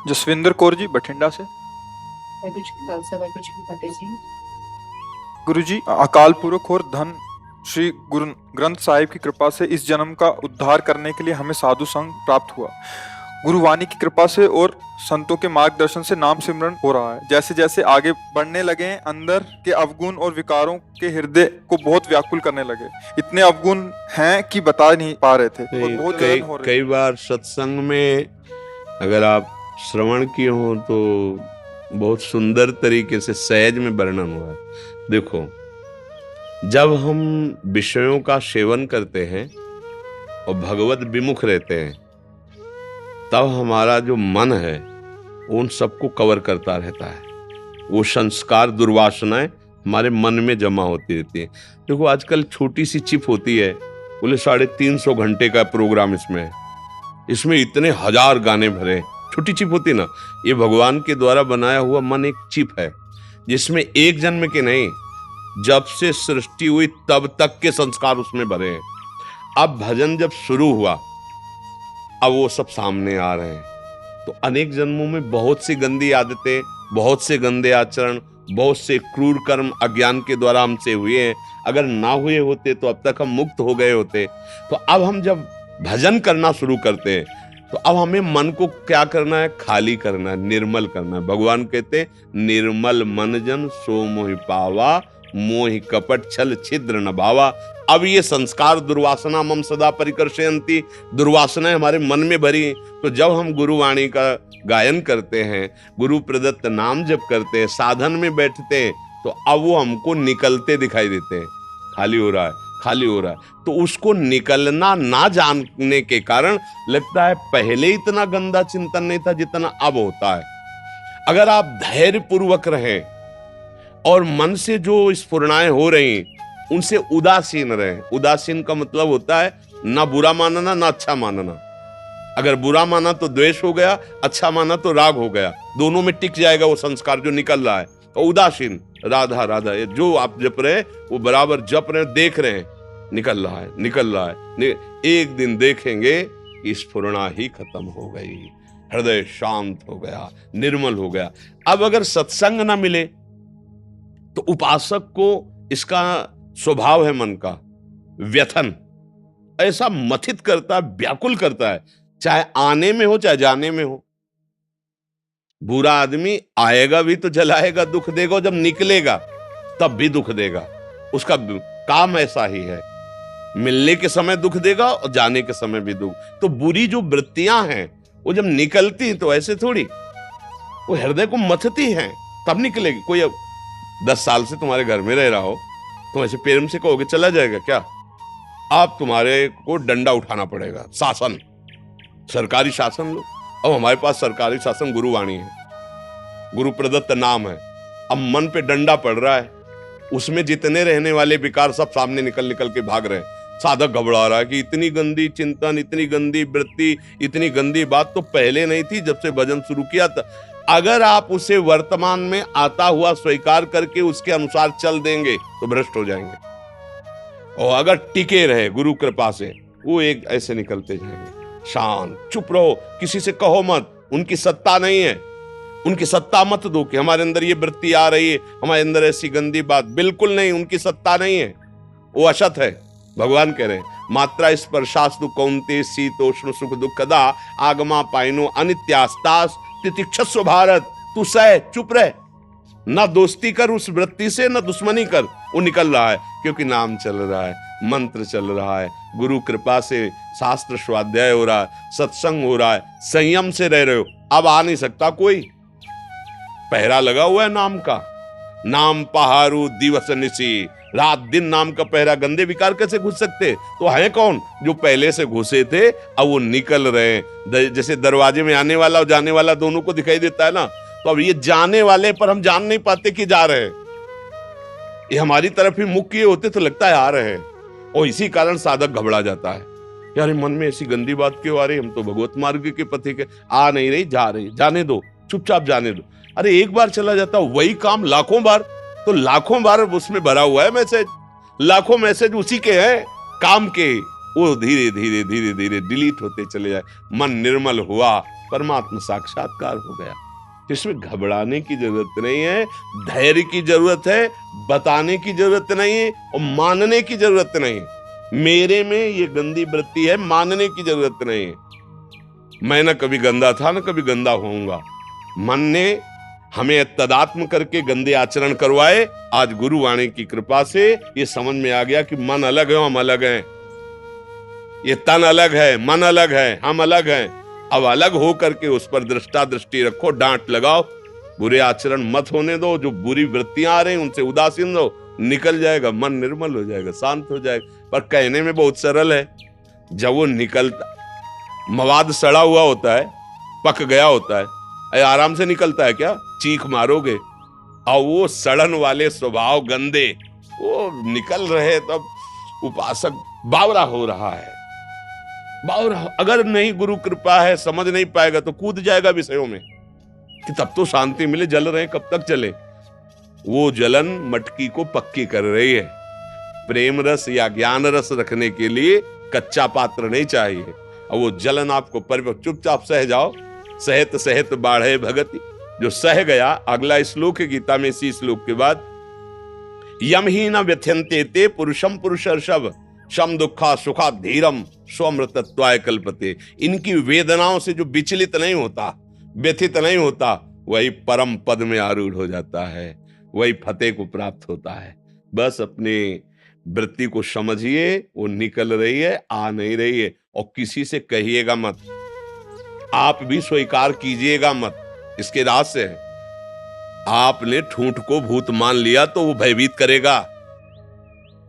जसविंदर कौर जी बठिंडा से। वाहिगुरू जी का खालसा वाहिगुरू जी की फतेह जी। गुरु जी, अकाल पुरख और धन श्री गुरु ग्रंथ साहिब की कृपा से इस जन्म का उद्धार करने के लिए हमें साधु संग प्राप्त हुआ। गुरुवाणी की कृपा से और संतों के मार्गदर्शन से नाम सिमरन हो रहा है। जैसे जैसे आगे बढ़ने लगे हैं, अंदर के अवगुण और विकारों के हृदय को बहुत व्याकुल करने लगे। इतने अवगुण हैं कि बता नहीं पा रहे थे और बहुत जलन हो रही। कई बार सत्संग में अगर आप श्रवण किए हो तो बहुत सुंदर तरीके से सहज में वर्णन हुआ है। देखो, जब हम विषयों का सेवन करते हैं और भगवत विमुख रहते हैं, तब हमारा जो मन है उन सबको कवर करता रहता है। वो संस्कार, दुर्वासनाएं हमारे मन में जमा होती रहती है। देखो, आजकल छोटी सी चिप होती है, बोले 350 घंटे का प्रोग्राम इसमें है, इसमें इतने हजार गाने भरे। छोटी चिप होती ना, ये भगवान के द्वारा बनाया हुआ मन एक चिप है, जिसमें एक जन्म के नहीं, जब से सृष्टि हुई तब तक के संस्कार उसमें भरे हैं। अब भजन जब शुरू हुआ, अब वो सब सामने आ रहे हैं। तो अनेक जन्मों में बहुत सी गंदी आदतें, बहुत से गंदे आचरण, बहुत से क्रूर कर्म अज्ञान के द्वारा हमसे हुए हैं। अगर ना हुए होते तो अब तक हम मुक्त हो गए होते। तो अब हम जब भजन करना शुरू करते हैं तो अब हमें मन को क्या करना है? खाली करना है, निर्मल करना है। भगवान कहते हैं, निर्मल मन जन सो मोहि पावा, मोहि कपट छल छिद्र न भावा। अब ये संस्कार दुर्वासना मम सदा परिकर्षयन्ति, दुर्वासनाएं हमारे मन में भरी। तो जब हम गुरुवाणी का गायन करते हैं, गुरु प्रदत्त नाम जप करते हैं, साधन में बैठते हैं, तो अब वो हमको निकलते दिखाई देते हैं। खाली हो रहा है, खाली हो रहा है। तो उसको निकलना ना जानने के कारण लगता है पहले इतना गंदा चिंतन नहीं था जितना अब होता है। अगर आप धैर्य पूर्वक रहें और मन से जो स्फुरणाएं हो रही उनसे उदासीन रहें। उदासीन का मतलब होता है ना बुरा मानना ना अच्छा मानना। अगर बुरा माना तो द्वेष हो गया, अच्छा माना तो राग हो गया। दोनों में टिक जाएगा वो संस्कार जो निकल रहा है। और उदासीन, राधा राधा, ये जो आप जप रहे वो बराबर जप रहे, देख रहे हैं, निकल रहा है, निकल रहा है। एक दिन देखेंगे स्फुरणा ही खत्म हो गई, हृदय शांत हो गया, निर्मल हो गया। अब अगर सत्संग ना मिले तो उपासक को इसका स्वभाव है, मन का व्यथन ऐसा मथित करता है, व्याकुल करता है, चाहे आने में हो चाहे जाने में हो। बुरा आदमी आएगा भी तो जलाएगा, दुख देगा, जब निकलेगा तब भी दुख देगा। उसका काम ऐसा ही है, मिलने के समय दुख देगा और जाने के समय भी दुख। तो बुरी जो वृत्तियां हैं वो जब निकलती हैं तो ऐसे थोड़ी, वो हृदय को मथती हैं, तब निकलेगी। कोई अब 10 साल से तुम्हारे घर में रह रहा हो, तुम ऐसे प्रेम से कहोगे चला जाएगा क्या? आप तुम्हारे को डंडा उठाना पड़ेगा। शासन, सरकारी शासन लो। अब हमारे पास सरकारी शासन गुरुवाणी है, गुरु प्रदत्त नाम है। अब मन पे डंडा पड़ रहा है, उसमें जितने रहने वाले विकार सब सामने निकल निकल के भाग रहे हैं। साधक घबरा रहा है कि इतनी गंदी चिंतन, इतनी गंदी वृत्ति, इतनी गंदी बात तो पहले नहीं थी जब से भजन शुरू किया था। अगर आप उसे वर्तमान में आता हुआ स्वीकार करके उसके अनुसार चल देंगे तो भ्रष्ट हो जाएंगे। और अगर टिके रहे गुरु कृपा से, वो एक ऐसे निकलते जाएंगे। शांत, चुप रहो, किसी से कहो मत, उनकी सत्ता नहीं है। उनकी सत्ता मत दो कि हमारे अंदर ये वृत्ति आ रही है, हमारे अंदर ऐसी गंदी बात, बिल्कुल नहीं, उनकी सत्ता नहीं है, वो असत है। भगवान कह रहे हैं, मात्रा स्पर्शास्तु कौन्ते शीतोष्ण सुख दुखदा आगमा पाइनो अनित्यास्तास तितिक्षस्व भारत। तू सह, चुप रह, ना दोस्ती कर उस वृत्ति से, ना दुश्मनी कर। वो निकल रहा है क्योंकि नाम चल रहा है, मंत्र चल रहा है, गुरु कृपा से शास्त्र स्वाध्याय हो रहा है, सत्संग हो रहा है, संयम से रह रहे हो। अब आ नहीं सकता कोई, पहरा लगा हुआ है नाम का। नाम पहारू दिवस निशी, रात दिन नाम का पहरा। गंदे विकार कैसे घुस सकते? तो है कौन? जो पहले से घुसे थे, अब वो निकल रहे हैं। जैसे दरवाजे में आने वाला और जाने वाला दोनों को दिखाई देता है ना, तो अब ये जाने वाले पर हम जान नहीं पाते कि जा रहे हैं। ये हमारी तरफ ही मुख किए होते तो लगता है आ रहे हैं। और इसी कारण साधक घबरा जाता है, यार मन में ऐसी गंदी बात क्यों आ रही? हम तो भगवत मार्ग के पथिक है, आ नहीं रही, जा रही, जाने दो, चुपचाप जाने दो। अरे एक बार चला जाता वही काम लाखों बार, तो लाखों बार उसमें भरा हुआ है मैसेज, लाखों मैसेज उसी के हैं काम के। वो धीरे धीरे धीरे धीरे डिलीट होते चले जाए। मन निर्मल हुआ परमात्मा साक्षात्कार हो गया। इसमें घबराने की जरूरत नहीं है, धैर्य की जरूरत है, बताने की जरूरत नहीं है और मानने की जरूरत नहीं है। मेरे में ये गंदी वृत्ति है, मानने की जरूरत नहीं है। मैं न कभी गंदा था न कभी गंदा होऊंगा। मन ने हमें तदात्म करके गंदे आचरण करवाए। आज गुरु वाणी की कृपा से ये समझ में आ गया कि मन अलग है, हम अलग हैं। ये तन अलग है, मन अलग है, हम अलग हैं। अब अलग हो करके उस पर दृष्टा दृष्टि रखो, डांट लगाओ, बुरे आचरण मत होने दो। जो बुरी वृत्तियां आ रही उनसे उदासीन रहो, निकल जाएगा, मन निर्मल हो जाएगा, शांत हो जाएगा। पर कहने में बहुत सरल है, जब वो निकलता, मवाद सड़ा हुआ होता है, पक गया होता है, आराम से निकलता है क्या? चीख मारोगे। और वो सड़न वाले स्वभाव गंदे वो निकल रहे, तब उपासक बावरा हो रहा है। बावरा अगर नहीं गुरु कृपा है, समझ नहीं पाएगा तो कूद जाएगा विषयों में कि तब तो शांति मिले। जल रहे कब तक चले? वो जलन मटकी को पक्की कर रही है। प्रेम रस या ज्ञान रस रखने के लिए कच्चा पात्र नहीं चाहिए। और वो जलन आपको परिपक्व, चुपचाप सह जाओ। सहत सहत बाढ़े भगति, जो सह गया। अगला श्लोक है गीता में, इसी श्लोक के बाद, यम ही न व्यथ्यन्ते ते पुरुषम पुरुषर्षभ शम दुखा सुखा धीरम स्वमृतत्वाय कल्पते। इनकी वेदनाओं से जो विचलित नहीं होता, व्यथित नहीं होता, वही परम पद में आरूढ़ हो जाता है, वही फतेह को प्राप्त होता है। बस अपने वृत्ति को समझिए, वो निकल रही है, आ नहीं रही है। और किसी से कहिएगा मत, आप भी स्वीकार कीजिएगा मत। इसके रहस्य है, आपने ठूंठ को भूत मान लिया तो वो भयभीत करेगा।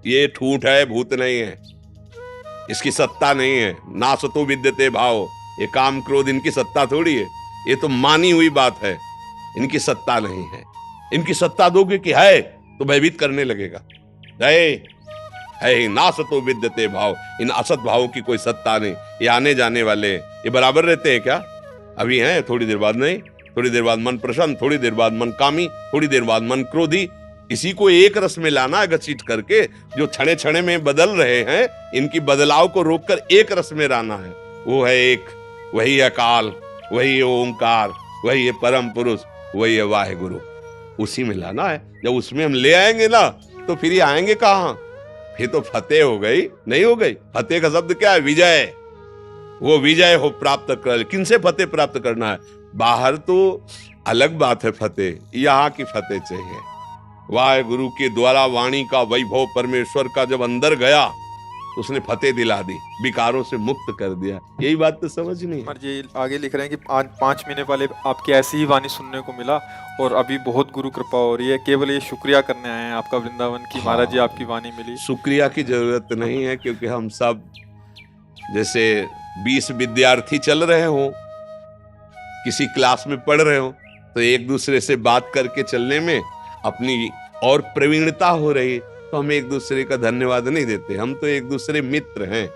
ये ठूंठ है, भूत नहीं है, इसकी सत्ता नहीं है। नासतो विद्यते भाव, ये काम क्रोध इनकी सत्ता थोड़ी है, ये तो मानी हुई बात है, इनकी सत्ता नहीं है। इनकी सत्ता दोगे कि है तो भयभीत करने लगेगा। है नासतो विद्यते भाव, इन असत भावों की कोई सत्ता नहीं। ये आने जाने वाले, ये बराबर रहते हैं क्या? अभी हैं, थोड़ी देर बाद नहीं, थोड़ी देर बाद मन प्रसन्न, थोड़ी देर बाद मन कामी, थोड़ी देर बाद मन क्रोधी। इसी को एक रस में लाना है, घसीट करके। जो क्षणे क्षणे में बदल रहे हैं, इनकी बदलाव को रोककर एक रस में लाना है। वो है एक, वही अकाल, वही ओंकार, वही है परम पुरुष, वही है वाहेगुरु। उसी में लाना है। जब उसमें हम ले आएंगे ना, तो फिर ये आएंगे कहां? फिर तो फतेह हो गई, नहीं हो गई? फतेह का शब्द क्या है? विजय। वो विजय हो प्राप्त कर। किनसे फतेह प्राप्त करना है? बाहर तो अलग बात है फतेह, यहाँ की फतेह चाहिए। वाहेगुरु के द्वारा वाणी का वैभव परमेश्वर का जब अंदर गया, तो उसने फतेह दिला दी, विकारों से मुक्त कर दिया। यही बात तो समझनी है। जी आगे लिख रहे हैं कि आज 5 महीने पहले आपकी ऐसी ही वाणी सुनने को मिला और अभी बहुत गुरु कृपा हो रही है। केवल ये शुक्रिया करने आए हैं आपका वृंदावन की। महाराज जी आपकी वाणी मिली। शुक्रिया की जरूरत नहीं है, क्योंकि हम सब जैसे 20 विद्यार्थी चल रहे हो, किसी क्लास में पढ़ रहे हो, तो एक दूसरे से बात करके चलने में अपनी और प्रवीणता हो रही, तो हम एक दूसरे का धन्यवाद नहीं देते। हम तो एक दूसरे मित्र हैं।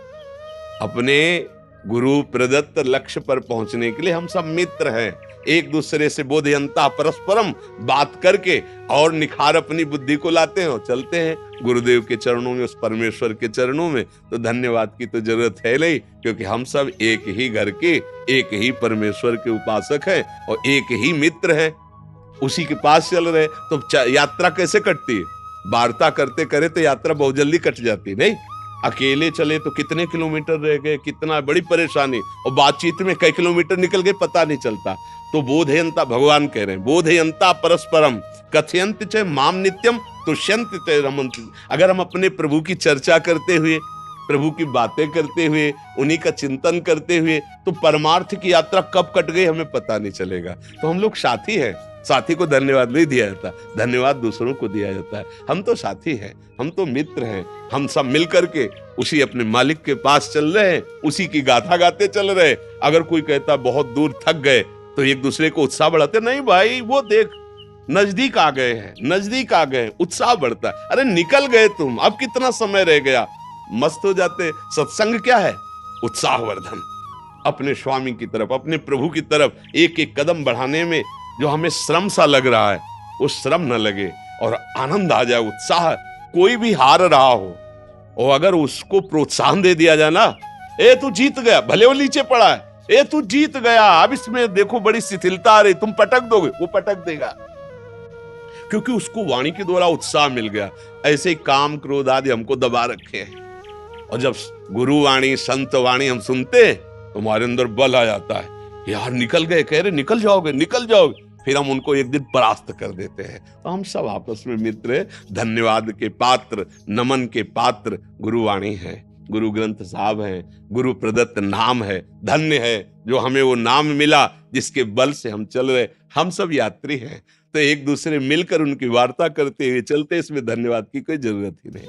अपने गुरु प्रदत्त लक्ष्य पर पहुंचने के लिए हम सब मित्र हैं। एक दूसरे से बोधयंता परस्परम बात करके और निखार अपनी बुद्धि को लाते हैं और चलते हैं गुरुदेव के चरणों में, उस परमेश्वर के चरणों में। तो धन्यवाद की तो जरूरत है नहीं, क्योंकि हम सब एक ही घर के, एक ही परमेश्वर के उपासक हैं और एक ही मित्र हैं। उसी के पास चल रहे। तो यात्रा कैसे कटती है? वार्ता करते करे तो यात्रा बहुत जल्दी कट जाती, नहीं? अकेले चले तो कितने किलोमीटर रह गए, कितना बड़ी परेशानी, और बातचीत में कई किलोमीटर निकल गए पता नहीं चलता। तो बोधयंता, भगवान कह रहे हैं, बोधयंता परस्परम कथयंत च माम नित्यम तुष्यंत च रमन्ति। अगर हम अपने प्रभु की चर्चा करते हुए, प्रभु की बातें करते हुए, उन्हीं का चिंतन करते हुए, तो परमार्थ की यात्रा कब कट गई हमें पता नहीं चलेगा। तो हम लोग साथी हैं। साथी को धन्यवाद नहीं दिया जाता, धन्यवाद दूसरों को दिया जाता है। हम तो साथी हैं, हम तो मित्र हैं। हम सब मिल करके उसी अपने मालिक के पास चल रहे हैं, उसी की गाथा गाते चल रहे हैं। अगर कोई कहता बहुत दूर थक गए, तो एक दूसरे को उत्साह बढ़ाते, नहीं भाई वो देख नजदीक आ गए हैं, नजदीक आ गए, उत्साह बढ़ता है। अरे निकल गए तुम, अब कितना समय रह गया, मस्त हो जाते। सत्संग क्या है? उत्साहवर्धन। अपने स्वामी की तरफ, अपने प्रभु की तरफ एक एक कदम बढ़ाने में जो हमें श्रम सा लग रहा है, वो श्रम न लगे और आनंद आ जाए, उत्साह। कोई भी हार रहा हो और अगर उसको प्रोत्साहन दे दिया जाए ना, ए तू जीत गया, भले वो नीचे पड़ा है, ये तू जीत गया, अब इसमें देखो बड़ी शिथिलता आ रही, तुम पटक दोगे, वो पटक देगा, क्योंकि उसको वाणी के द्वारा उत्साह मिल गया। ऐसे ही काम क्रोध आदि हमको दबा रखे हैं, और जब गुरु वाणी संत वाणी हम सुनते तो हमारे अंदर बल आ जाता है, यार निकल गए, कह रहे निकल जाओगे निकल जाओगे, फिर हम उनको एक दिन परास्त कर देते हैं। तो हम सब आपस में मित्र, धन्यवाद के पात्र, नमन के पात्र गुरुवाणी है, गुरु ग्रंथ साहब हैं, गुरु प्रदत्त नाम है, धन्य है जो हमें वो नाम मिला जिसके बल से हम चल रहे। हम सब यात्री हैं, तो एक दूसरे मिलकर उनकी वार्ता करते हुए चलते, इसमें धन्यवाद की कोई जरूरत ही नहीं।